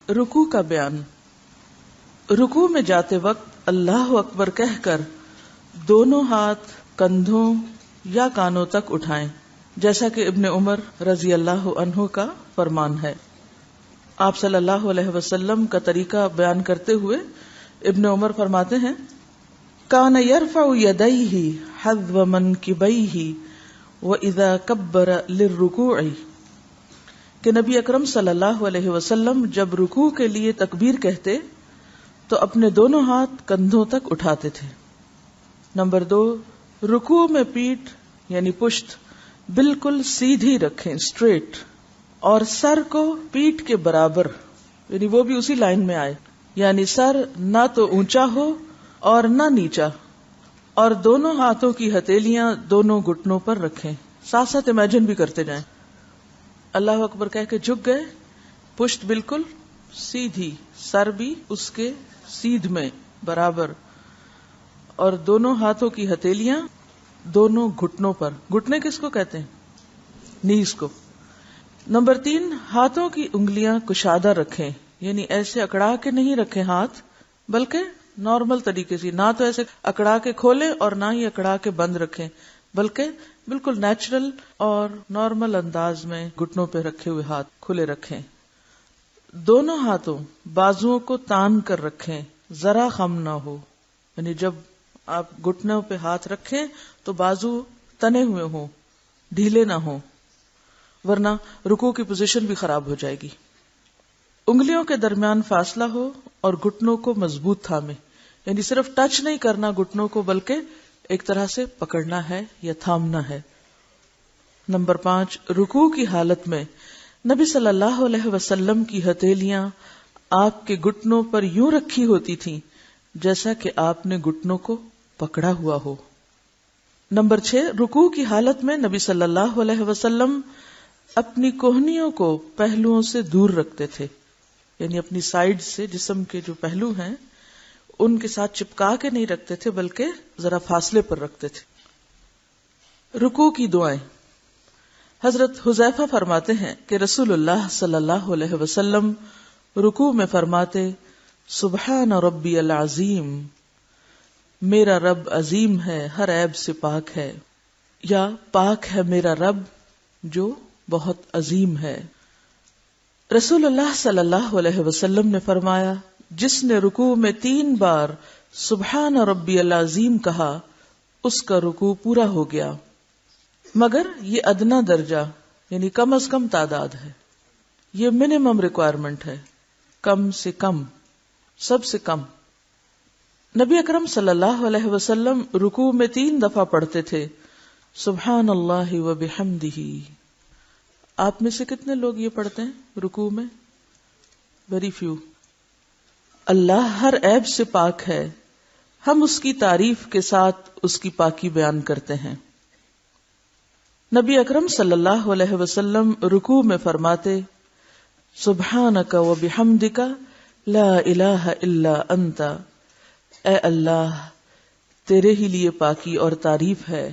رکوع کا بیان۔ رکوع میں جاتے وقت اللہ اکبر کہہ کر دونوں ہاتھ کندھوں یا کانوں تک اٹھائیں، جیسا کہ ابن عمر رضی اللہ عنہ کا فرمان ہے۔ آپ صلی اللہ علیہ وسلم کا طریقہ بیان کرتے ہوئے ابن عمر فرماتے ہیں، کان یرفع یدیہ حذو منکبیہ واذا کبر للرکوع، کہ نبی اکرم صلی اللہ علیہ وسلم جب رکوع کے لیے تکبیر کہتے تو اپنے دونوں ہاتھ کندھوں تک اٹھاتے تھے۔ نمبر 2، رکوع میں پیٹھ یعنی پشت بالکل سیدھی رکھیں، اسٹریٹ، اور سر کو پیٹھ کے برابر، یعنی وہ بھی اسی لائن میں آئے، یعنی سر نہ تو اونچا ہو اور نہ نیچا، اور دونوں ہاتھوں کی ہتھیلیاں دونوں گھٹنوں پر رکھیں۔ ساتھ ساتھ امیجن بھی کرتے جائیں، اللہ اکبر کہہ کے جھک گئے، پشت بالکل سیدھی، سر بھی اس کے سیدھ میں برابر، اور دونوں ہاتھوں کی ہتھیلیاں دونوں گھٹنوں پر۔ گھٹنے کس کو کہتے ہیں؟ نیز کو۔ نمبر 3، ہاتھوں کی انگلیاں کشادہ رکھیں، یعنی ایسے اکڑا کے نہیں رکھیں ہاتھ، بلکہ نارمل طریقے سے، نہ تو ایسے اکڑا کے کھولیں اور نہ ہی اکڑا کے بند رکھیں، بلکہ بالکل نیچرل اور نارمل انداز میں گھٹنوں پہ رکھے ہوئے ہاتھ کھلے رکھیں۔ دونوں ہاتھوں بازوؤں کو تان کر رکھیں، ذرا خم نہ ہو، یعنی جب آپ گھٹنوں پہ ہاتھ رکھیں تو بازو تنے ہوئے ہوں، ڈھیلے نہ ہوں، ورنہ رکوع کی پوزیشن بھی خراب ہو جائے گی۔ انگلیوں کے درمیان فاصلہ ہو اور گھٹنوں کو مضبوط تھامے، یعنی صرف ٹچ نہیں کرنا گھٹنوں کو، بلکہ ایک طرح سے پکڑنا ہے یا تھامنا ہے۔ نمبر 5، رکوع کی حالت میں نبی صلی اللہ علیہ وسلم کی ہتھیلیاں آپ کے گھٹنوں پر یوں رکھی ہوتی تھیں جیسا کہ آپ نے گھٹنوں کو پکڑا ہوا ہو۔ نمبر 6، رکوع کی حالت میں نبی صلی اللہ علیہ وسلم اپنی کوہنیوں کو پہلوؤں سے دور رکھتے تھے، یعنی اپنی سائیڈ سے جسم کے جو پہلو ہیں ان کے ساتھ چپکا کے نہیں رکھتے تھے، بلکہ ذرا فاصلے پر رکھتے تھے۔ رکوع کی دعائیں۔ حضرت حذیفہ فرماتے ہیں کہ رسول اللہ صلی اللہ علیہ وسلم رکوع میں فرماتے، سبحان ربی العظیم، میرا رب عظیم ہے، ہر عیب سے پاک ہے، یا پاک ہے میرا رب جو بہت عظیم ہے۔ رسول اللہ صلی اللہ علیہ وسلم نے فرمایا، جس نے رکوع میں 3 بار سبحان ربی العظیم کہا اس کا رکوع پورا ہو گیا، مگر یہ ادنا درجہ یعنی کم از کم تعداد ہے، یہ منیمم ریکوائرمنٹ ہے، کم سے کم، سب سے کم۔ نبی اکرم صلی اللہ علیہ وسلم رکوع میں 3 دفعہ پڑھتے تھے، سبحان اللہ و بحمدہ۔ آپ میں سے کتنے لوگ یہ پڑھتے ہیں رکوع میں؟ Very few. اللہ ہر عیب سے پاک ہے، ہم اس کی تعریف کے ساتھ اس کی پاکی بیان کرتے ہیں۔ نبی اکرم صلی اللہ علیہ وسلم رکوع میں فرماتے، سبحانک و بحمدک لا الہ الا انت، اے اللہ تیرے ہی لیے پاکی اور تعریف ہے،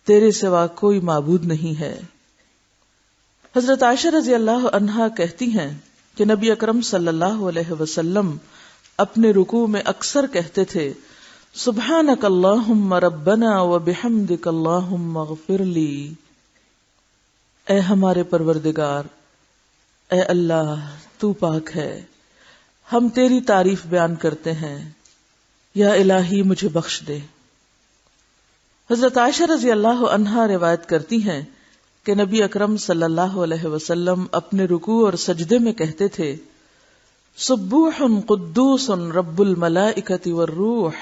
تیرے سوا کوئی معبود نہیں ہے۔ حضرت عائشہ رضی اللہ عنہا کہتی ہیں کہ نبی اکرم صلی اللہ علیہ وسلم اپنے رکوع میں اکثر کہتے تھے، سبحانک اللہم ربنا و بحمدک اللہم اغفر لی، اے ہمارے پروردگار، اے اللہ تو پاک ہے، ہم تیری تعریف بیان کرتے ہیں، یا الہی مجھے بخش دے۔ حضرت عائشہ رضی اللہ عنہا روایت کرتی ہیں کہ نبی اکرم صلی اللہ علیہ وسلم اپنے رکوع اور سجدے میں کہتے تھے، سبوح قدوس رب الملائکۃ والروح،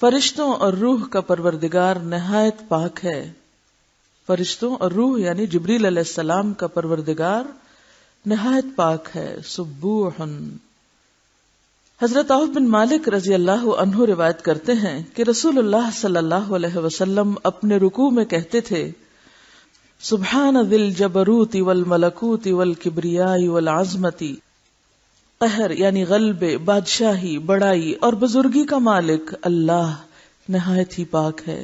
فرشتوں اور روح کا پروردگار نہایت پاک ہے۔ فرشتوں اور روح یعنی جبریل علیہ السلام کا پروردگار نہایت پاک ہے، سبوح۔ حضرت عوف بن مالک رضی اللہ عنہ روایت کرتے ہیں کہ رسول اللہ صلی اللہ علیہ وسلم اپنے رکوع میں کہتے تھے، سبحان ذی الجبروت والملکوت والکبریاء والعظمت، قہر یعنی غلبے، بادشاہی، بڑائی اور بزرگی کا مالک اللہ نہایت ہی پاک ہے۔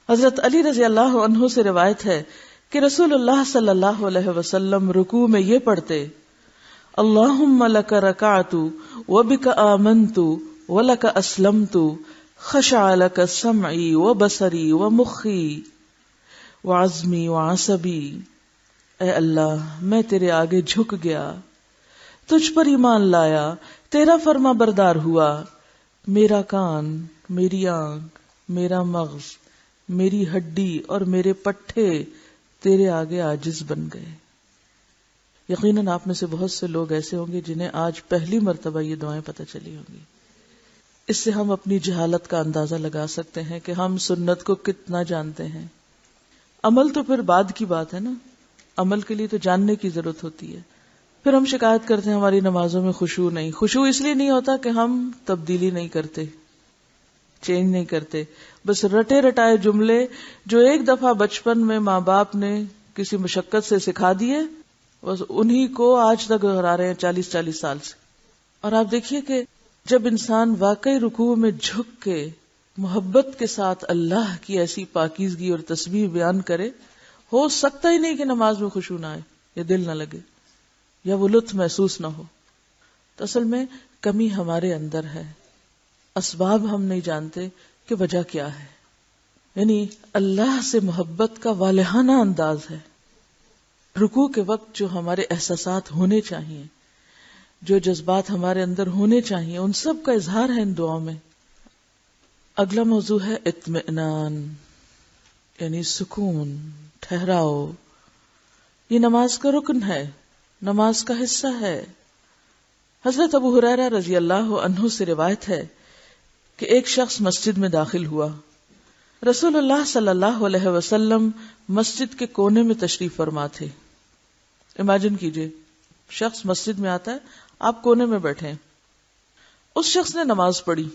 حضرت علی رضی اللہ عنہ سے روایت ہے کہ رسول اللہ صلی اللہ علیہ وسلم رکوع میں یہ پڑھتے، اللہم لک رکعت وبک آمنت ولک اسلمت خشع لک سمعی وبصری ومخی وعزمی وعصبی. اے اللہ میں تیرے آگے جھک گیا، تجھ پر ایمان لایا، تیرا فرما بردار ہوا. میرا کان، میری آنکھ، میرا مغز، میری ہڈی اور میرے پٹھے تیرے آگے عاجز بن گئے. یقیناً آپ میں سے بہت سے لوگ ایسے ہوں گے جنہیں آج پہلی مرتبہ یہ دعائیں پتہ چلی ہوں گی. اس سے ہم اپنی جہالت کا اندازہ لگا سکتے ہیں کہ ہم سنت کو کتنا جانتے ہیں. عمل تو پھر بعد کی بات ہے نا، عمل کے لیے تو جاننے کی ضرورت ہوتی ہے. پھر ہم شکایت کرتے ہیں ہماری نمازوں میں خشوع نہیں. خشوع اس لیے نہیں ہوتا کہ ہم تبدیلی نہیں کرتے، چینج نہیں کرتے. بس رٹے رٹائے جملے جو ایک دفعہ بچپن میں ماں باپ نے کسی مشقت سے سکھا دیے، بس انہی کو آج تک دہرا رہے ہیں 40 سال سے. اور آپ دیکھیے کہ جب انسان واقعی رکوع میں جھک کے محبت کے ساتھ اللہ کی ایسی پاکیزگی اور تسبیح بیان کرے، ہو سکتا ہی نہیں کہ نماز میں خشوع نہ آئے یا دل نہ لگے یا وہ لطف محسوس نہ ہو. تو اصل میں کمی ہمارے اندر ہے، اسباب ہم نہیں جانتے کہ وجہ کیا ہے. یعنی اللہ سے محبت کا والہانہ انداز ہے. رکوع کے وقت جو ہمارے احساسات ہونے چاہیے، جو جذبات ہمارے اندر ہونے چاہیے، ان سب کا اظہار ہے ان دعاؤں میں. اگلا موضوع ہے اطمئنان، یعنی سکون، ٹھہراؤ. یہ نماز کا رکن ہے، نماز کا حصہ ہے. حضرت ابو ہریرہ رضی اللہ عنہ سے روایت ہے کہ ایک شخص مسجد میں داخل ہوا. رسول اللہ صلی اللہ علیہ وسلم مسجد کے کونے میں تشریف فرما تھے. امیجن کیجئے شخص مسجد میں آتا ہے، آپ کونے میں بیٹھے ہیں. اس شخص نے نماز پڑھی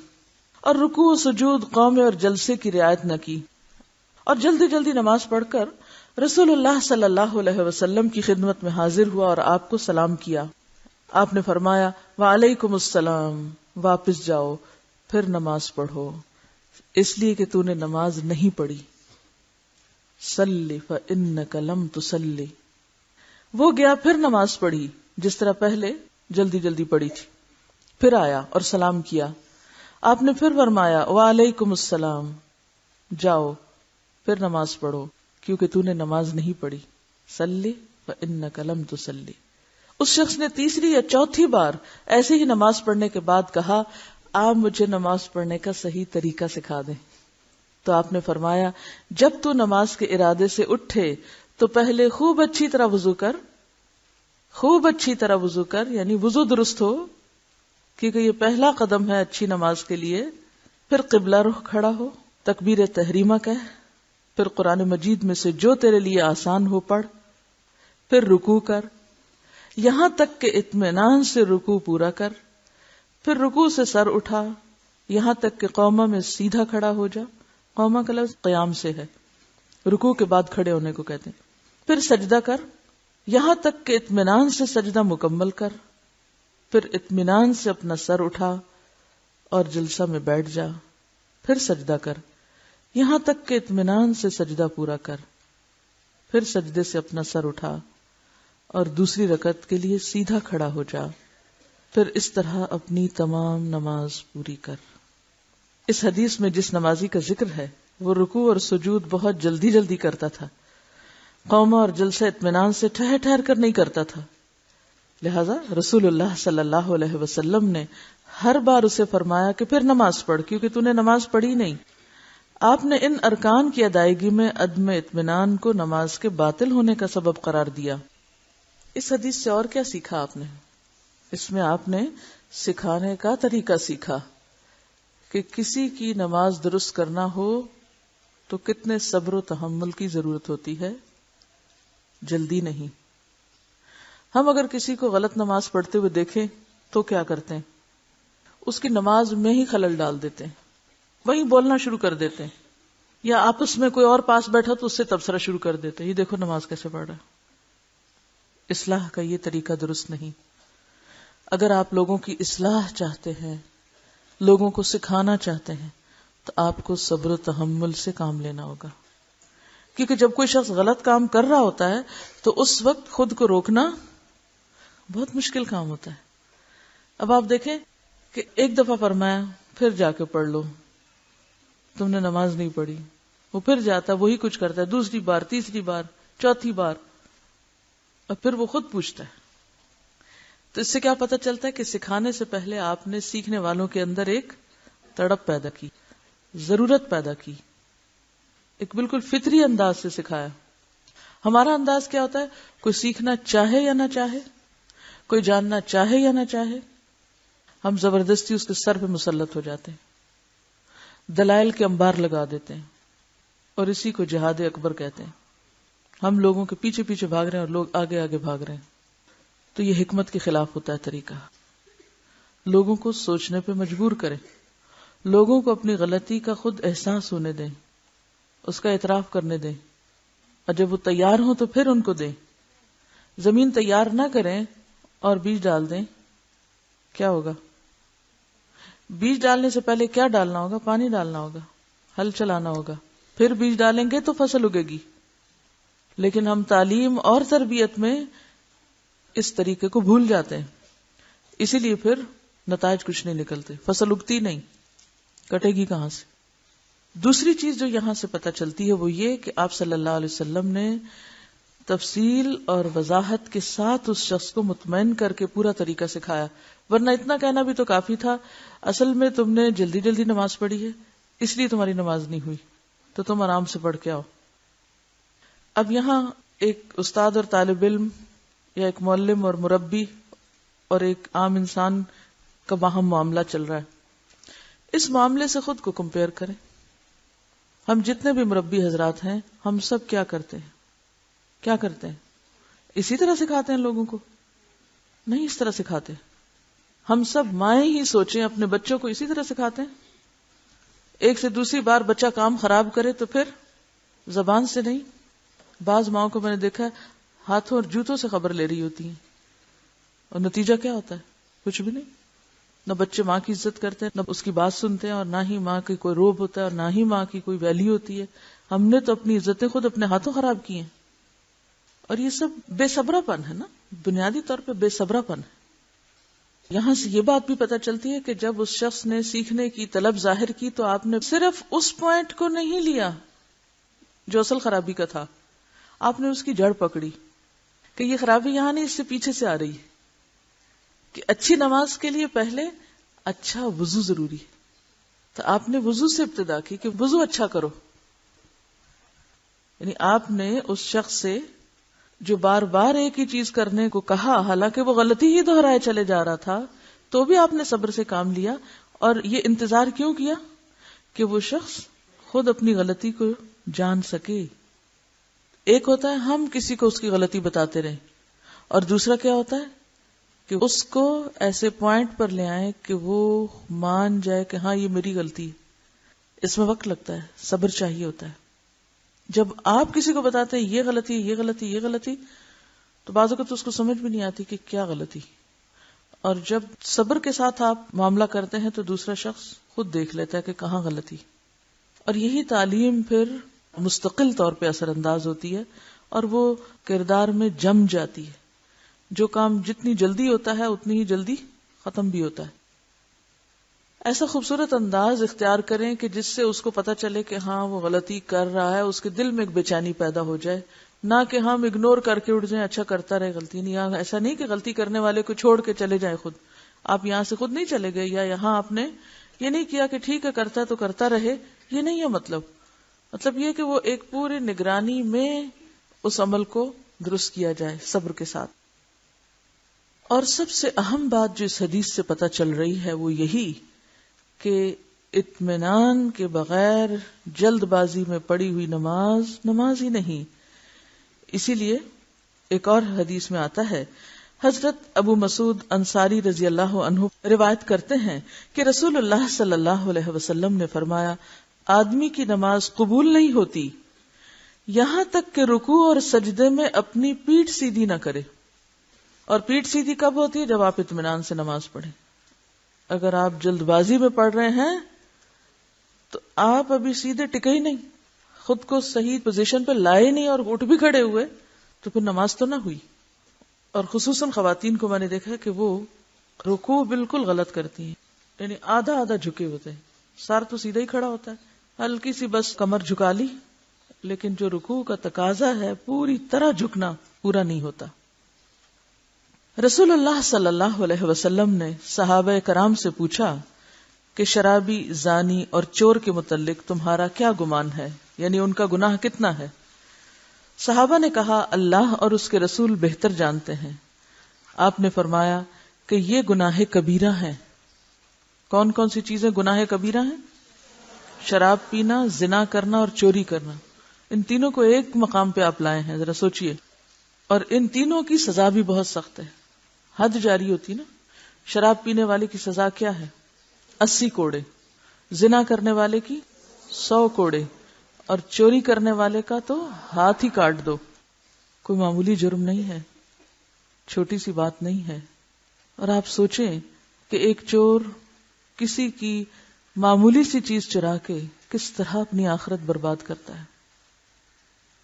اور رکوع و سجود، قومے اور جلسے کی رعایت نہ کی، اور جلدی جلدی نماز پڑھ کر رسول اللہ صلی اللہ علیہ وسلم کی خدمت میں حاضر ہوا اور آپ کو سلام کیا. آپ نے فرمایا وعلیکم السلام، واپس جاؤ، پھر نماز پڑھو، اس لیے کہ تو نے نماز نہیں پڑھی. صلی فإنک لم تصلی. وہ گیا، پھر نماز پڑھی جس طرح پہلے جلدی جلدی پڑھی تھی. پھر آیا اور سلام کیا. آپ نے پھر فرمایا وعلیکم السلام، جاؤ پھر نماز پڑھو کیونکہ تو نے نماز نہیں پڑھی. صلی فإنک لم تصلی. اس شخص نے تیسری یا چوتھی بار ایسے ہی نماز پڑھنے کے بعد کہا آپ مجھے نماز پڑھنے کا صحیح طریقہ سکھا دیں. تو آپ نے فرمایا جب تو نماز کے ارادے سے اٹھے تو پہلے خوب اچھی طرح وضو کر، خوب اچھی طرح وضو کر، یعنی وضو درست ہو کیونکہ یہ پہلا قدم ہے اچھی نماز کے لیے. پھر قبلہ رخ کھڑا ہو، تکبیر تحریمہ کہہ، پھر قرآن مجید میں سے جو تیرے لیے آسان ہو پڑھ، پھر رکوع کر، یہاں تک کہ اطمینان سے رکوع پورا کر، پھر رکوع سے سر اٹھا یہاں تک کہ قومہ میں سیدھا کھڑا ہو جا. قومہ کا لفظ قیام سے ہے، رکوع کے بعد کھڑے ہونے کو کہتے ہیں. پھر سجدہ کر یہاں تک کہ اطمینان سے سجدہ مکمل کر، پھر اطمینان سے اپنا سر اٹھا اور جلسہ میں بیٹھ جا. پھر سجدہ کر یہاں تک کہ اطمینان سے سجدہ پورا کر، پھر سجدے سے اپنا سر اٹھا اور دوسری رکعت کے لیے سیدھا کھڑا ہو جا. پھر اس طرح اپنی تمام نماز پوری کر. اس حدیث میں جس نمازی کا ذکر ہے وہ رکوع اور سجود بہت جلدی جلدی کرتا تھا، قومہ اور جلسہ اطمینان سے ٹھہر ٹھہر کر نہیں کرتا تھا. لہذا رسول اللہ صلی اللہ علیہ وسلم نے ہر بار اسے فرمایا کہ پھر نماز پڑھ کیونکہ تو نے نماز پڑھی نہیں. آپ نے ان ارکان کی ادائیگی میں عدم اطمینان کو نماز کے باطل ہونے کا سبب قرار دیا. اس حدیث سے اور کیا سیکھا آپ نے؟ اس میں آپ نے سکھانے کا طریقہ سیکھا کہ کسی کی نماز درست کرنا ہو تو کتنے صبر و تحمل کی ضرورت ہوتی ہے، جلدی نہیں. ہم اگر کسی کو غلط نماز پڑھتے ہوئے دیکھیں تو کیا کرتے ہیں؟ اس کی نماز میں ہی خلل ڈال دیتے ہیں، وہیں بولنا شروع کر دیتے ہیں، یا آپس میں کوئی اور پاس بیٹھا تو اس سے تبصرہ شروع کر دیتے ہیں، یہ دیکھو نماز کیسے پڑھ رہا ہے. اصلاح کا یہ طریقہ درست نہیں. اگر آپ لوگوں کی اصلاح چاہتے ہیں، لوگوں کو سکھانا چاہتے ہیں، تو آپ کو صبر و تحمل سے کام لینا ہوگا. کیونکہ جب کوئی شخص غلط کام کر رہا ہوتا ہے تو اس وقت خود کو روکنا بہت مشکل کام ہوتا ہے. اب آپ دیکھیں کہ ایک دفعہ فرمایا پھر جا کے پڑھ لو، تم نے نماز نہیں پڑھی، وہ پھر جاتا وہی کچھ کرتا ہے، دوسری بار، تیسری بار، چوتھی بار، اور پھر وہ خود پوچھتا ہے. تو اس سے کیا پتہ چلتا ہے کہ سکھانے سے پہلے آپ نے سیکھنے والوں کے اندر ایک تڑپ پیدا کی، ضرورت پیدا کی، ایک بالکل فطری انداز سے سکھایا. ہمارا انداز کیا ہوتا ہے؟ کوئی سیکھنا چاہے یا نہ چاہے، کوئی جاننا چاہے یا نہ چاہے، ہم زبردستی اس کے سر پہ مسلط ہو جاتے ہیں، دلائل کے انبار لگا دیتے ہیں، اور اسی کو جہاد اکبر کہتے ہیں. ہم لوگوں کے پیچھے پیچھے بھاگ رہے ہیں اور لوگ آگے آگے بھاگ رہے ہیں. تو یہ حکمت کے خلاف ہوتا ہے طریقہ. لوگوں کو سوچنے پہ مجبور کریں، لوگوں کو اپنی غلطی کا خود احساس ہونے دیں، اس کا اعتراف کرنے دیں، اور جب وہ تیار ہوں تو پھر ان کو دیں. زمین تیار نہ کریں اور بیج ڈال دیں، کیا ہوگا؟ بیج ڈالنے سے پہلے کیا ڈالنا ہوگا؟ پانی ڈالنا ہوگا، ہل چلانا ہوگا، پھر بیج ڈالیں گے تو فصل اگے گی. لیکن ہم تعلیم اور تربیت میں اس طریقے کو بھول جاتے ہیں، اسی لیے پھر نتائج کچھ نہیں نکلتے، فصل اگتی نہیں، کٹے گی کہاں سے؟ دوسری چیز جو یہاں سے پتہ چلتی ہے وہ یہ کہ آپ صلی اللہ علیہ وسلم نے تفصیل اور وضاحت کے ساتھ اس شخص کو مطمئن کر کے پورا طریقہ سکھایا. ورنہ اتنا کہنا بھی تو کافی تھا، اصل میں تم نے جلدی جلدی نماز پڑھی ہے اس لیے تمہاری نماز نہیں ہوئی، تو تم آرام سے پڑھ کے آؤ. اب یہاں ایک استاد اور طالب علم، یا ایک معلم اور مربی، اور ایک عام انسان کا باہم معاملہ چل رہا ہے. اس معاملے سے خود کو کمپیئر کریں. ہم جتنے بھی مربی حضرات ہیں، ہم سب کیا کرتے ہیں؟ کیا کرتے ہیں؟ اسی طرح سکھاتے ہیں لوگوں کو؟ نہیں اس طرح سکھاتے. ہم سب مائیں ہی سوچیں اپنے بچوں کو اسی طرح سکھاتے ہیں. ایک سے دوسری بار بچہ کام خراب کرے تو پھر زبان سے نہیں، بعض ماؤں کو میں نے دیکھا ہے ہاتھوں اور جوتوں سے خبر لے رہی ہوتی ہیں، اور نتیجہ کیا ہوتا ہے؟ کچھ بھی نہیں. نہ بچے ماں کی عزت کرتے ہیں، نہ اس کی بات سنتے ہیں، اور نہ ہی ماں کی کوئی روب ہوتا ہے، اور نہ ہی ماں کی کوئی ویلیو ہوتی ہے. ہم نے تو اپنی عزتیں خود اپنے ہاتھوں خراب کی ہیں. اور یہ سب بے صبرا پن ہے نا، بنیادی طور پہ بے صبرا پن ہے. یہاں سے یہ بات بھی پتہ چلتی ہے کہ جب اس شخص نے سیکھنے کی طلب ظاہر کی تو آپ نے صرف اس پوائنٹ کو نہیں لیا جو اصل خرابی کا تھا، آپ نے اس کی جڑ پکڑی کہ یہ خرابی یہاں نہیں، اس سے پیچھے سے آ رہی ہے. کہ اچھی نماز کے لیے پہلے اچھا وضو ضروری ہے، تو آپ نے وضو سے ابتدا کی کہ وضو اچھا کرو. یعنی آپ نے اس شخص سے جو بار بار ایک ہی چیز کرنے کو کہا، حالانکہ وہ غلطی ہی دہرائے چلے جا رہا تھا، تو بھی آپ نے صبر سے کام لیا. اور یہ انتظار کیوں کیا؟ کہ وہ شخص خود اپنی غلطی کو جان سکے. ایک ہوتا ہے ہم کسی کو اس کی غلطی بتاتے رہیں، اور دوسرا کیا ہوتا ہے کہ اس کو ایسے پوائنٹ پر لے آئیں کہ وہ مان جائے کہ ہاں یہ میری غلطی ہے. اس میں وقت لگتا ہے، صبر چاہیے ہوتا ہے. جب آپ کسی کو بتاتے ہیں یہ غلطی یہ غلطی یہ غلطی، تو بعض اوقات اس کو سمجھ بھی نہیں آتی کہ کیا غلطی. اور جب صبر کے ساتھ آپ معاملہ کرتے ہیں تو دوسرا شخص خود دیکھ لیتا ہے کہ کہاں غلطی. اور یہی تعلیم پھر مستقل طور پہ اثر انداز ہوتی ہے اور وہ کردار میں جم جاتی ہے. جو کام جتنی جلدی ہوتا ہے اتنی ہی جلدی ختم بھی ہوتا ہے. ایسا خوبصورت انداز اختیار کریں کہ جس سے اس کو پتہ چلے کہ ہاں وہ غلطی کر رہا ہے، اس کے دل میں ایک بے چینی پیدا ہو جائے، نہ کہ ہم اگنور کر کے اٹھ جائیں اچھا کرتا رہے غلطی نہیں. یہاں ایسا نہیں کہ غلطی کرنے والے کو چھوڑ کے چلے جائیں، خود آپ یہاں سے خود نہیں چلے گئے، یا یہاں آپ نے یہ نہیں کیا کہ ٹھیک ہے کرتا ہے تو کرتا رہے. یہ نہیں ہے مطلب یہ کہ وہ ایک پوری نگرانی میں اس عمل کو درست کیا جائے صبر کے ساتھ. اور سب سے اہم بات جو اس حدیث سے پتہ چل رہی ہے وہ یہی کہ اطمینان کے بغیر جلد بازی میں پڑی ہوئی نماز ہی نہیں. اسی لیے ایک اور حدیث میں آتا ہے، حضرت ابو مسعود انصاری رضی اللہ عنہ روایت کرتے ہیں کہ رسول اللہ صلی اللہ علیہ وسلم نے فرمایا، آدمی کی نماز قبول نہیں ہوتی یہاں تک کہ رکوع اور سجدے میں اپنی پیٹھ سیدھی نہ کرے. اور پیٹھ سیدھی کب ہوتی ہے؟ جب آپ اطمینان سے نماز پڑھیں. اگر آپ جلد بازی میں پڑھ رہے ہیں تو آپ ابھی سیدھے ٹکے ہی نہیں، خود کو صحیح پوزیشن پہ لائے نہیں اور اٹھ بھی کھڑے ہوئے، تو پھر نماز تو نہ ہوئی. اور خصوصاً خواتین کو میں نے دیکھا کہ وہ رکوع بالکل غلط کرتی ہیں، یعنی آدھا آدھا جھکے ہوتے ہیں، سر تو سیدھا ہی کھڑا ہوتا ہے، ہلکی سی بس کمر جھکا لی، لیکن جو رکوع کا تقاضا ہے پوری طرح جھکنا پورا نہیں ہوتا۔ رسول اللہ صلی اللہ علیہ وسلم نے صحابہ کرام سے پوچھا کہ شرابی، زانی اور چور کے متعلق تمہارا کیا گمان ہے، یعنی ان کا گناہ کتنا ہے؟ صحابہ نے کہا اللہ اور اس کے رسول بہتر جانتے ہیں۔ آپ نے فرمایا کہ یہ گناہ کبیرہ ہیں۔ کون کون سی چیزیں گناہ کبیرہ ہیں؟ شراب پینا، زنا کرنا اور چوری کرنا، ان تینوں کو ایک مقام پہ آپ لائے ہیں، ذرا سوچئے۔ اور ان تینوں کی سزا بھی بہت سخت ہے، حد جاری ہوتی نا۔ شراب پینے والے کی سزا کیا ہے؟ 80 کوڑے، زنا کرنے والے کی 100 کوڑے، اور چوری کرنے والے کا تو ہاتھ ہی کاٹ دو۔ کوئی معمولی جرم نہیں ہے، چھوٹی سی بات نہیں ہے۔ اور آپ سوچیں کہ ایک چور کسی کی معمولی سی چیز چرا کے کس طرح اپنی آخرت برباد کرتا ہے،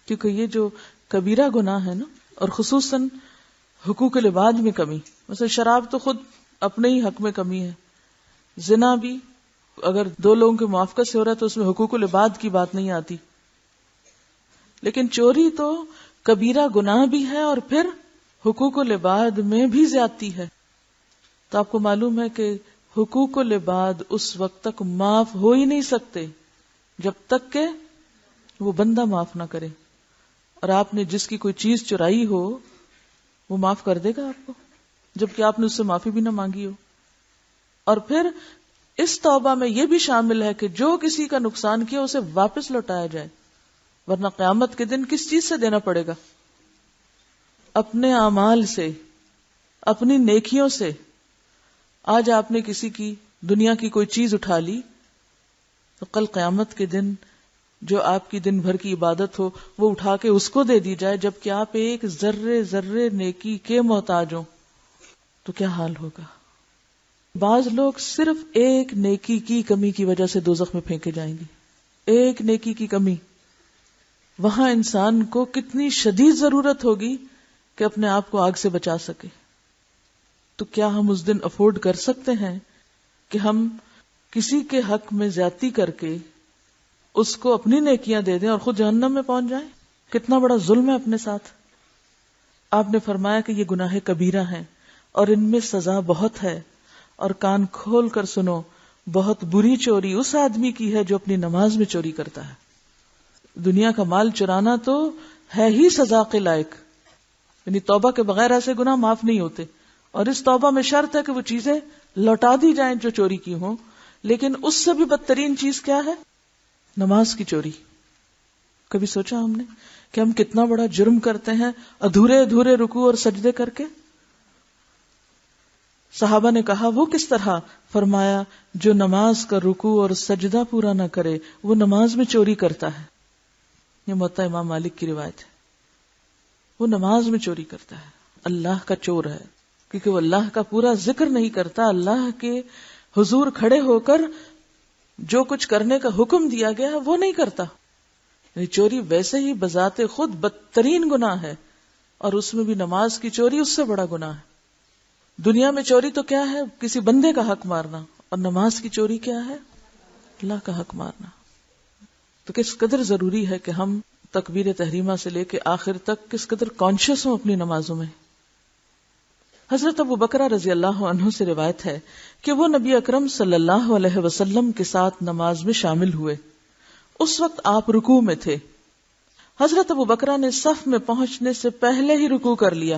کیونکہ یہ جو کبیرہ گناہ ہے نا، اور خصوصاً حقوق العباد میں کمی، مثلا شراب تو خود اپنے ہی حق میں کمی ہے، زنا بھی اگر 2 لوگوں کے موافقت سے ہو رہا ہے تو اس میں حقوق العباد کی بات نہیں آتی، لیکن چوری تو کبیرہ گناہ بھی ہے اور پھر حقوق العباد میں بھی زیادتی ہے۔ تو آپ کو معلوم ہے کہ حقوق العباد اس وقت تک معاف ہو ہی نہیں سکتے جب تک کہ وہ بندہ معاف نہ کرے۔ اور آپ نے جس کی کوئی چیز چرائی ہو وہ معاف کر دے گا آپ کو، جبکہ آپ نے اس سے معافی بھی نہ مانگی ہو۔ اور پھر اس توبہ میں یہ بھی شامل ہے کہ جو کسی کا نقصان کیا اسے واپس لوٹایا جائے، ورنہ قیامت کے دن کس چیز سے دینا پڑے گا؟ اپنے اعمال سے، اپنی نیکیوں سے۔ آج آپ نے کسی کی دنیا کی کوئی چیز اٹھا لی تو کل قیامت کے دن جو آپ کی دن بھر کی عبادت ہو وہ اٹھا کے اس کو دے دی جائے، جبکہ آپ ایک ذرے ذرے نیکی کے محتاج ہوں، تو کیا حال ہوگا؟ بعض لوگ صرف ایک نیکی کی کمی کی وجہ سے دوزخ میں پھینکے جائیں گے، ایک نیکی کی کمی۔ وہاں انسان کو کتنی شدید ضرورت ہوگی کہ اپنے آپ کو آگ سے بچا سکے۔ تو کیا ہم اس دن افورڈ کر سکتے ہیں کہ ہم کسی کے حق میں زیادتی کر کے اس کو اپنی نیکیاں دے دیں اور خود جہنم میں پہنچ جائیں؟ کتنا بڑا ظلم ہے اپنے ساتھ۔ آپ نے فرمایا کہ یہ گناہ کبیرہ ہیں اور ان میں سزا بہت ہے، اور کان کھول کر سنو، بہت بری چوری اس آدمی کی ہے جو اپنی نماز میں چوری کرتا ہے۔ دنیا کا مال چرانا تو ہے ہی سزا کے لائق، یعنی توبہ کے بغیر ایسے گناہ معاف نہیں ہوتے، اور اس توبہ میں شرط ہے کہ وہ چیزیں لوٹا دی جائیں جو چوری کی ہوں۔ لیکن اس سے بھی بدترین چیز کیا ہے؟ نماز کی چوری۔ کبھی سوچا ہم نے کہ ہم کتنا بڑا جرم کرتے ہیں ادھورے ادھورے رکوع اور سجدے کر کے؟ صحابہ نے کہا وہ کس طرح؟ فرمایا جو نماز کا رکوع اور سجدہ پورا نہ کرے وہ نماز میں چوری کرتا ہے۔ یہ موطا امام مالک کی روایت ہے۔ وہ نماز میں چوری کرتا ہے، اللہ کا چور ہے، کیونکہ وہ اللہ کا پورا ذکر نہیں کرتا، اللہ کے حضور کھڑے ہو کر جو کچھ کرنے کا حکم دیا گیا ہے وہ نہیں کرتا۔ یعنی چوری ویسے ہی بذات خود بدترین گناہ ہے، اور اس میں بھی نماز کی چوری اس سے بڑا گناہ ہے۔ دنیا میں چوری تو کیا ہے؟ کسی بندے کا حق مارنا، اور نماز کی چوری کیا ہے؟ اللہ کا حق مارنا۔ تو کس قدر ضروری ہے کہ ہم تکبیر تحریمہ سے لے کے آخر تک کس قدر کانشیس ہوں اپنی نمازوں میں۔ حضرت ابو بکر رضی اللہ عنہ سے روایت ہے کہ وہ نبی اکرم صلی اللہ علیہ وسلم کے ساتھ نماز میں شامل ہوئے۔ اس وقت آپ رکوع میں تھے۔ حضرت ابو بکر نے صف میں پہنچنے سے پہلے ہی رکوع کر لیا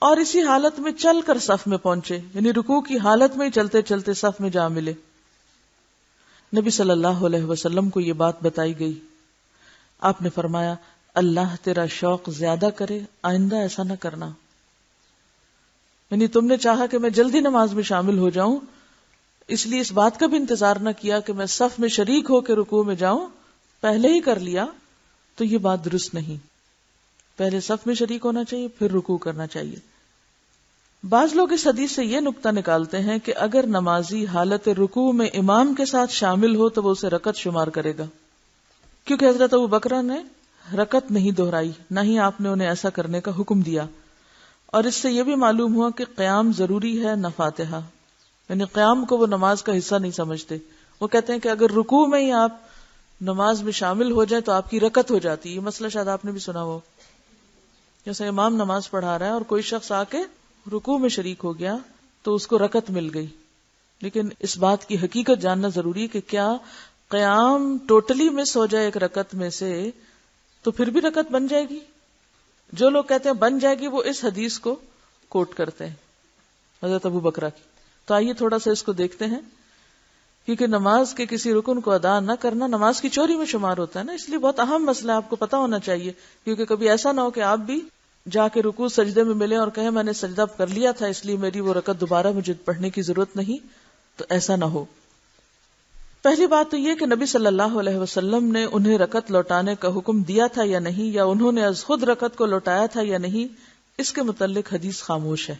اور اسی حالت میں چل کر صف میں پہنچے، یعنی رکوع کی حالت میں ہی چلتے چلتے صف میں جا ملے۔ نبی صلی اللہ علیہ وسلم کو یہ بات بتائی گئی۔ آپ نے فرمایا اللہ تیرا شوق زیادہ کرے، آئندہ ایسا نہ کرنا۔ یعنی تم نے چاہا کہ میں جلدی نماز میں شامل ہو جاؤں، اس لیے اس بات کا بھی انتظار نہ کیا کہ میں صف میں شریک ہو کے رکوع میں جاؤں، پہلے ہی کر لیا، تو یہ بات درست نہیں۔ پہلے صف میں شریک ہونا چاہیے، پھر رکوع کرنا چاہیے۔ بعض لوگ اس حدیث سے یہ نقطہ نکالتے ہیں کہ اگر نمازی حالت رکوع میں امام کے ساتھ شامل ہو تو وہ اسے رکعت شمار کرے گا، کیونکہ حضرت ابو بکر نے رکعت نہیں دہرائی، نہ ہی آپ نے انہیں ایسا کرنے کا حکم دیا، اور اس سے یہ بھی معلوم ہوا کہ قیام ضروری ہے نہ فاتحہ، یعنی قیام کو وہ نماز کا حصہ نہیں سمجھتے. وہ کہتے ہیں کہ اگر رکوع میں ہی آپ نماز میں شامل ہو جائے تو آپ کی رکعت ہو جاتی ہے. یہ مسئلہ شاید آپ نے بھی سنا ہو، جیسے امام نماز پڑھا رہا ہے اور کوئی شخص آ کے رکوع میں شریک ہو گیا تو اس کو رکعت مل گئی. لیکن اس بات کی حقیقت جاننا ضروری ہے کہ کیا قیام ٹوٹلی مس ہو جائے ایک رکعت میں سے تو پھر بھی رکعت بن جائے گی؟ جو لوگ کہتے ہیں بن جائے گی وہ اس حدیث کو کوٹ کرتے ہیں حضرت ابو بکرہ کی. تو آئیے تھوڑا سا اس کو دیکھتے ہیں، کیونکہ نماز کے کسی رکن کو ادا نہ کرنا نماز کی چوری میں شمار ہوتا ہے نا، اس لیے بہت اہم مسئلہ آپ کو پتا ہونا چاہیے. کیونکہ کبھی ایسا نہ ہو کہ آپ بھی جا کے رکوع سجدے میں ملے اور کہیں میں نے سجدہ کر لیا تھا اس لیے میری وہ رکعت دوبارہ مجھے پڑھنے کی ضرورت نہیں، تو ایسا نہ ہو. پہلی بات تو یہ کہ نبی صلی اللہ علیہ وسلم نے انہیں رکعت لوٹانے کا حکم دیا تھا یا نہیں، یا انہوں نے از خود رکعت کو لوٹایا تھا یا نہیں، اس کے متعلق حدیث خاموش ہے.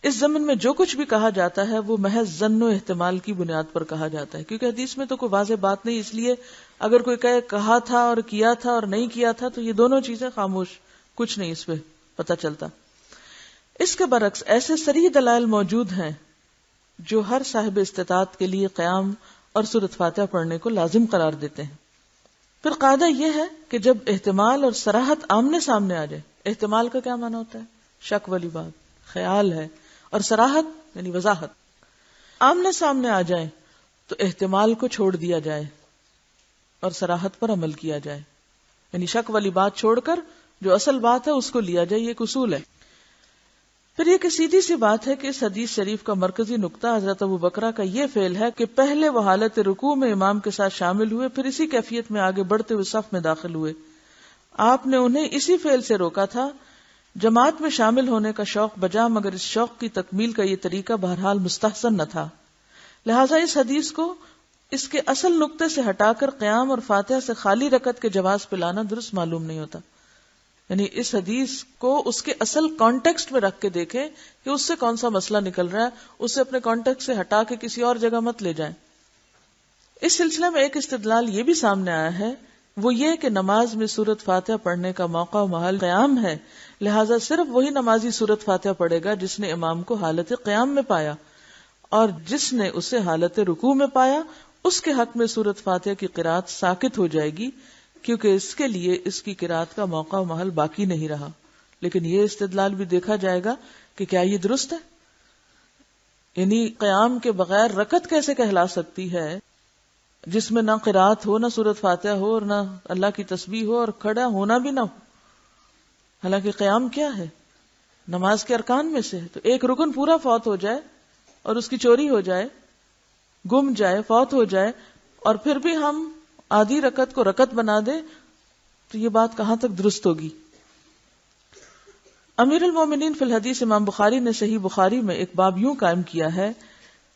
اس ضمن میں جو کچھ بھی کہا جاتا ہے وہ محض ظن و احتمال کی بنیاد پر کہا جاتا ہے، کیونکہ حدیث میں تو کوئی واضح بات نہیں. اس لیے اگر کوئی کہے کہا تھا اور کیا تھا اور نہیں کیا تھا تو یہ دونوں چیزیں خاموش، کچھ نہیں اس پہ پتہ چلتا. اس کے برعکس ایسے صریح دلائل موجود ہیں جو ہر صاحب استطاعت کے لیے قیام اور سورۃ فاتحہ پڑھنے کو لازم قرار دیتے ہیں. پھر قاعدہ یہ ہے کہ جب احتمال اور صراحت آمنے سامنے آ جائے، احتمال کا کیا معنی ہوتا ہے؟ شک والی بات، خیال ہے، اور صراحت یعنی وضاحت. آمنے سامنے آ جائیں تو احتمال کو چھوڑ دیا جائے اور صراحت پر عمل کیا جائے، یعنی شک والی بات چھوڑ کر جو اصل بات ہے اس کو لیا جائے. یہ ایک اصول ہے. پھر یہ کہ سیدھی سی بات ہے کہ اس حدیث شریف کا مرکزی نقطہ حضرت ابو بکرہ کا یہ فعل ہے کہ پہلے وہ حالت رکوع میں امام کے ساتھ شامل ہوئے، پھر اسی کیفیت میں آگے بڑھتے ہوئے صف میں داخل ہوئے. آپ نے انہیں اسی فعل سے روکا تھا. جماعت میں شامل ہونے کا شوق بجا، مگر اس شوق کی تکمیل کا یہ طریقہ بہرحال مستحسن نہ تھا. لہٰذا اس حدیث کو اس کے اصل نقطے سے ہٹا کر قیام اور فاتحہ سے خالی رکعت کے جواز پہ لانا درست معلوم نہیں ہوتا. یعنی اس حدیث کو اس کے اصل کانٹیکسٹ میں رکھ کے دیکھیں کہ اس سے کون سا مسئلہ نکل رہا ہے، اسے اپنے کانٹیکسٹ سے ہٹا کے کسی اور جگہ مت لے جائیں. اس سلسلے میں ایک استدلال یہ بھی سامنے آیا ہے، وہ یہ کہ نماز میں سورۃ فاتحہ پڑھنے کا موقع و محل قیام ہے، لہٰذا صرف وہی نمازی سورۃ فاتحہ پڑھے گا جس نے امام کو حالت قیام میں پایا، اور جس نے اسے حالت رکوع میں پایا اس کے حق میں سورۃ فاتحہ کی قرات ساقط ہو جائے گی، کیونکہ اس کے لیے اس کی قرات کا موقع و محل باقی نہیں رہا. لیکن یہ استدلال بھی دیکھا جائے گا کہ کیا یہ درست ہے؟ یعنی قیام کے بغیر رکعت کیسے کہلا سکتی ہے جس میں نہ قرات ہو، نہ سورۃ فاتحہ ہو، اور نہ اللہ کی تسبیح ہو، اور کھڑا ہونا بھی نہ ہو؟ حالانکہ قیام کیا ہے؟ نماز کے ارکان میں سے. تو ایک رکن پورا فوت ہو جائے اور اس کی چوری ہو جائے، گم جائے، فوت ہو جائے، اور پھر بھی ہم آدھی رکعت کو رکعت بنا دے تو یہ بات کہاں تک درست ہوگی؟ امیر المومنین فی الحدیث امام بخاری نے صحیح بخاری میں ایک باب یوں قائم کیا ہے: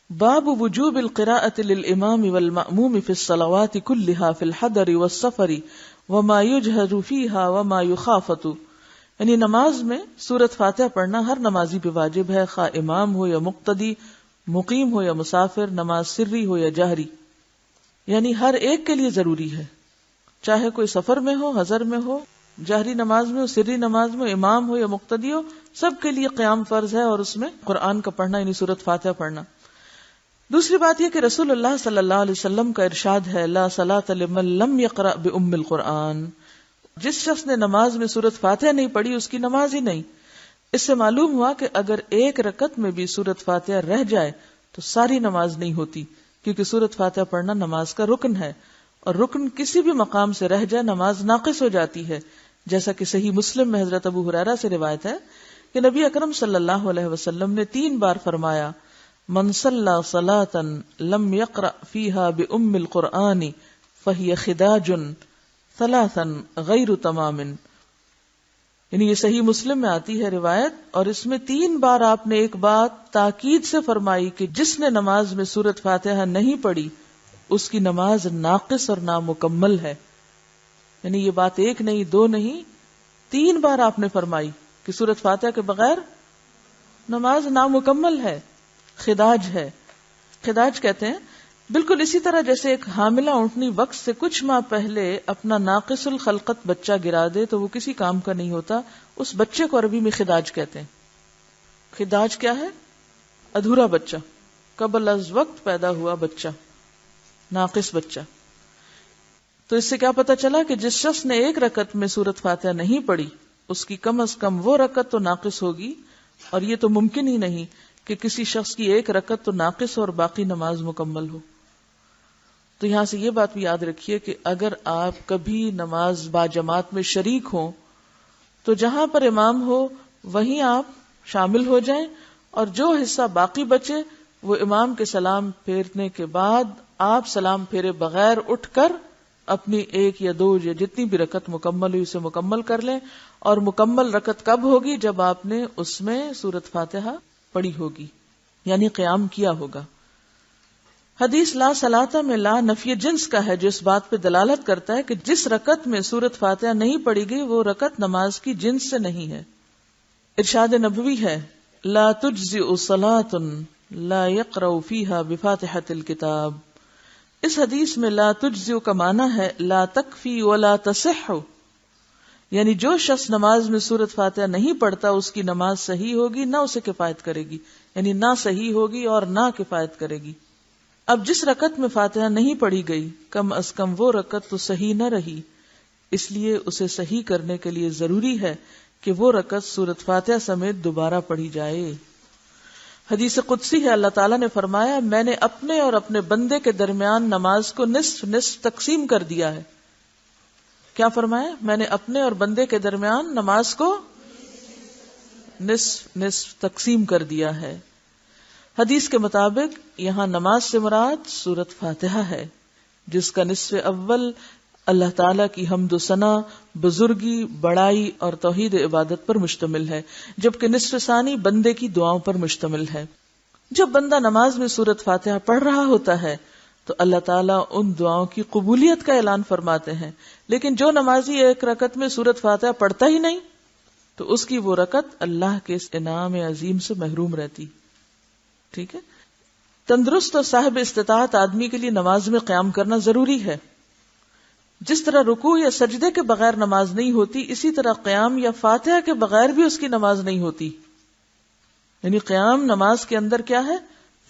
باب وجوب القراءة للامام والمأموم في الصلوات كلها في الحضر والسفر وما يجهر فيها وما يخافت. یعنی نماز میں سورۃ فاتحہ پڑھنا ہر نمازی پہ واجب ہے، خواہ امام ہو یا مقتدی، مقیم ہو یا مسافر، نماز سری ہو یا جہری. یعنی ہر ایک کے لیے ضروری ہے، چاہے کوئی سفر میں ہو، حضر میں ہو، جہری نماز میں ہو، سری نماز میں، امام ہو یا مقتدی ہو، سب کے لیے قیام فرض ہے، اور اس میں قرآن کا پڑھنا یعنی سورۃ فاتحہ پڑھنا. دوسری بات یہ کہ رسول اللہ صلی اللہ علیہ وسلم کا ارشاد ہے: لا صلاۃ لمن لم یقرأ بأم القرآن. جس شخص نے نماز میں سورۃ فاتحہ نہیں پڑھی اس کی نماز ہی نہیں. اس سے معلوم ہوا کہ اگر ایک رکعت میں بھی سورۃ فاتحہ رہ جائے تو ساری نماز نہیں ہوتی، کیونکہ سورۃ فاتحہ پڑھنا نماز کا رکن ہے، اور رکن کسی بھی مقام سے رہ جائے نماز ناقص ہو جاتی ہے. جیسا کہ صحیح مسلم میں حضرت ابو ہریرہ سے روایت ہے کہ نبی اکرم صلی اللہ علیہ وسلم نے 3 بار فرمایا: من صلی صلاۃ لم یقرأ فیہا بأم القرآن فہی خداج ثلاثا غیر تمام. یعنی یہ صحیح مسلم میں آتی ہے روایت، اور اس میں 3 بار آپ نے ایک بات تاکید سے فرمائی کہ جس نے نماز میں سورۃ فاتحہ نہیں پڑھی اس کی نماز ناقص اور نامکمل ہے. یعنی یہ بات 1 نہیں 2 نہیں 3 بار آپ نے فرمائی کہ سورۃ فاتحہ کے بغیر نماز نامکمل ہے، خداج ہے. خداج کہتے ہیں بالکل اسی طرح جیسے ایک حاملہ اونٹنی وقت سے کچھ ماہ پہلے اپنا ناقص الخلقت بچہ گرا دے تو وہ کسی کام کا نہیں ہوتا، اس بچے کو عربی میں خداج کہتے ہیں. خداج کیا ہے؟ ادھورا بچہ، قبل از وقت پیدا ہوا بچہ، ناقص بچہ. تو اس سے کیا پتا چلا کہ جس شخص نے ایک رکعت میں سورۃ فاتحہ نہیں پڑھی اس کی کم از کم وہ رکعت تو ناقص ہوگی، اور یہ تو ممکن ہی نہیں کہ کسی شخص کی ایک رکعت تو ناقص اور باقی نماز مکمل ہو. تو یہاں سے یہ بات بھی یاد رکھیے کہ اگر آپ کبھی نماز با جماعت میں شریک ہوں تو جہاں پر امام ہو وہیں آپ شامل ہو جائیں، اور جو حصہ باقی بچے وہ امام کے سلام پھیرنے کے بعد آپ سلام پھیرے بغیر اٹھ کر اپنی ایک یا دو یا جتنی بھی رکعت مکمل ہوئی اسے مکمل کر لیں. اور مکمل رکعت کب ہوگی؟ جب آپ نے اس میں سورۃ فاتحہ پڑھی ہوگی، یعنی قیام کیا ہوگا. حدیث لا صلاۃ میں لا نفی جنس کا ہے، جو اس بات پہ دلالت کرتا ہے کہ جس رکعت میں سورۃ فاتحہ نہیں پڑھی گئی وہ رکعت نماز کی جنس سے نہیں ہے. ارشاد نبوی ہے لا تجزئ صلاۃ لا یقرأ فیہا بفاتحۃ الکتاب. اس حدیث میں لا تجزئ کا معنی ہے لا تکفی ولا تصح، یعنی جو شخص نماز میں سورۃ فاتحہ نہیں پڑھتا اس کی نماز صحیح ہوگی نہ اسے کفایت کرے گی، یعنی نہ صحیح ہوگی اور نہ کفایت کرے گی. اب جس رکعت میں فاتحہ نہیں پڑھی گئی کم از کم وہ رکعت تو صحیح نہ رہی، اس لیے اسے صحیح کرنے کے لیے ضروری ہے کہ وہ رکعت سورۃ فاتحہ سمیت دوبارہ پڑھی جائے. حدیث قدسی ہے، اللہ تعالیٰ نے فرمایا میں نے اپنے اور اپنے بندے کے درمیان نماز کو نصف نصف تقسیم کر دیا ہے. کیا فرمایا؟ میں نے اپنے اور بندے کے درمیان نماز کو نصف نصف تقسیم کر دیا ہے. حدیث کے مطابق یہاں نماز سے مراد سورۃ فاتحہ ہے، جس کا نصف اول اللہ تعالیٰ کی حمد و ثنا، بزرگی، بڑائی اور توحید عبادت پر مشتمل ہے، جبکہ نصف ثانی بندے کی دعاؤں پر مشتمل ہے. جب بندہ نماز میں سورۃ فاتحہ پڑھ رہا ہوتا ہے تو اللہ تعالیٰ ان دعاؤں کی قبولیت کا اعلان فرماتے ہیں، لیکن جو نمازی ایک رکعت میں سورۃ فاتحہ پڑھتا ہی نہیں تو اس کی وہ رکعت اللہ کے اس انعام عظیم سے محروم رہتی. ٹھیک ہے. تندرست اور صاحب استطاعت آدمی کے لیے نماز میں قیام کرنا ضروری ہے. جس طرح رکوع یا سجدے کے بغیر نماز نہیں ہوتی، اسی طرح قیام یا فاتحہ کے بغیر بھی اس کی نماز نہیں ہوتی. یعنی قیام نماز کے اندر کیا ہے؟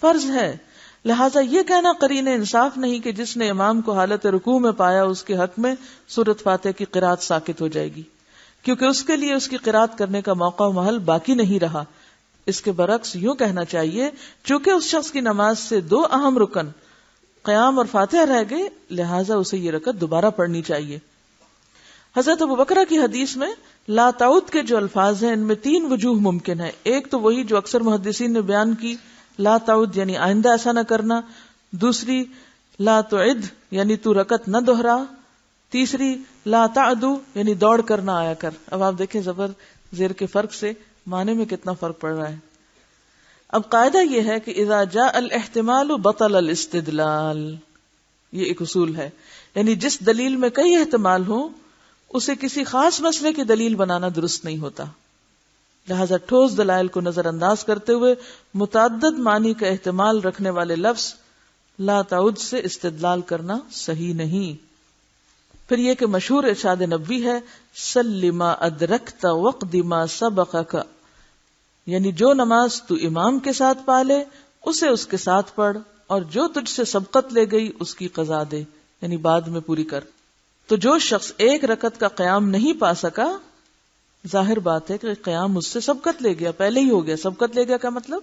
فرض ہے. لہٰذا یہ کہنا قرین انصاف نہیں کہ جس نے امام کو حالت رکوع میں پایا اس کے حق میں سورۃ فاتحہ کی قرات ساقط ہو جائے گی، کیونکہ اس کے لیے اس کی قرات کرنے کا موقع و محل باقی نہیں رہا. اس کے برعکس یوں کہنا چاہیے چونکہ اس شخص کی نماز سے دو اہم رکن قیام اور فاتحہ رہ گئے، لہٰذا اسے یہ رکعت دوبارہ پڑھنی چاہیے. حضرت ابوبکر کی حدیث میں لا تعود کے جو الفاظ ہیں ان میں تین وجوہ ممکن ہے. ایک تو وہی جو اکثر محدثین نے بیان کی، لا تعود یعنی آئندہ ایسا نہ کرنا. دوسری لا تعد یعنی تو رکعت نہ دوہرا. تیسری لا تعدو یعنی دوڑ کر نہ آیا کر. اب آپ دیکھیں زبر زیر کے فرق سے معنی میں کتنا فرق پڑ رہا ہے. اب قاعدہ یہ ہے کہ اذا جاء الاحتمال بطل الاستدلال، یہ ایک اصول ہے. یعنی جس دلیل میں کئی احتمال ہوں اسے کسی خاص مسئلے کی دلیل بنانا درست نہیں ہوتا. لہذا ٹھوس دلائل کو نظر انداز کرتے ہوئے متعدد معنی کا احتمال رکھنے والے لفظ لا تعود سے استدلال کرنا صحیح نہیں. پھر یہ کہ مشہور ارشاد نبوی ہے صلی ما ادرکت وقض ما سبقک، یعنی جو نماز تو امام کے ساتھ پالے اسے اس کے ساتھ پڑھ، اور جو تجھ سے سبقت لے گئی اس کی قضا دے، یعنی بعد میں پوری کر. تو جو شخص ایک رکعت کا قیام نہیں پا سکا، ظاہر بات ہے کہ قیام اس سے سبقت لے گیا، پہلے ہی ہو گیا. سبقت لے گیا کا مطلب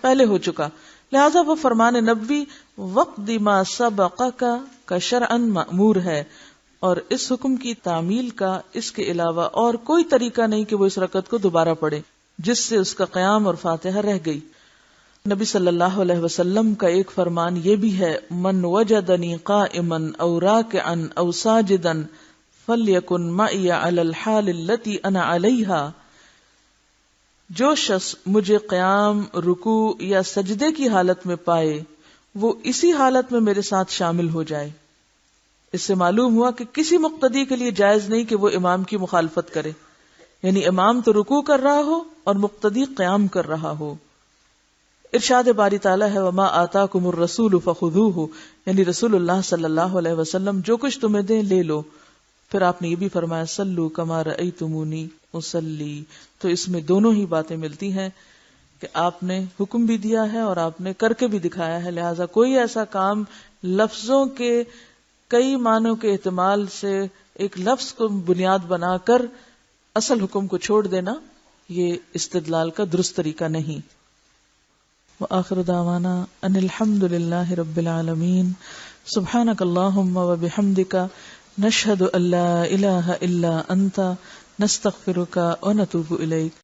پہلے ہو چکا. لہذا وہ فرمان نبوی وقض ما سبقک کا شرعاً مأمور ہے، اور اس حکم کی تعمیل کا اس کے علاوہ اور کوئی طریقہ نہیں کہ وہ اس رکعت کو دوبارہ پڑھے جس سے اس کا قیام اور فاتحہ رہ گئی. نبی صلی اللہ علیہ وسلم کا ایک فرمان یہ بھی ہے من وجدنی قائما او راکعا او ساجدا فلیکن معی علی الحال التي انا علیہا. جو شخص مجھے قیام، رکوع یا سجدے کی حالت میں پائے وہ اسی حالت میں میرے ساتھ شامل ہو جائے. اس سے معلوم ہوا کہ کسی مقتدی کے لیے جائز نہیں کہ وہ امام کی مخالفت کرے، یعنی امام تو رکوع کر رہا ہو اور مقتدی قیام کر رہا ہو. ارشاد باری تعالیٰ ہے وما آتاکم الرسول فخذوہ، یعنی رسول اللہ صلی اللہ علیہ وسلم جو کچھ تمہیں دیں لے لو. پھر آپ نے یہ بھی فرمایا صلو کما رأیتمونی اصلی. تو اس میں دونوں ہی باتیں ملتی ہیں کہ آپ نے حکم بھی دیا ہے اور آپ نے کر کے بھی دکھایا ہے. لہٰذا کوئی ایسا کام لفظوں کے کئی معنوں کے احتمال سے ایک لفظ کو بنیاد بنا کر اصل حکم کو چھوڑ دینا، یہ استدلال کا درست طریقہ نہیں. وآخر دعوانا ان الحمد للہ رب العالمین. سبحانک اللہم وبحمدک نشہد ان لا الہ الا انت نستغفرک ونتوب الیک.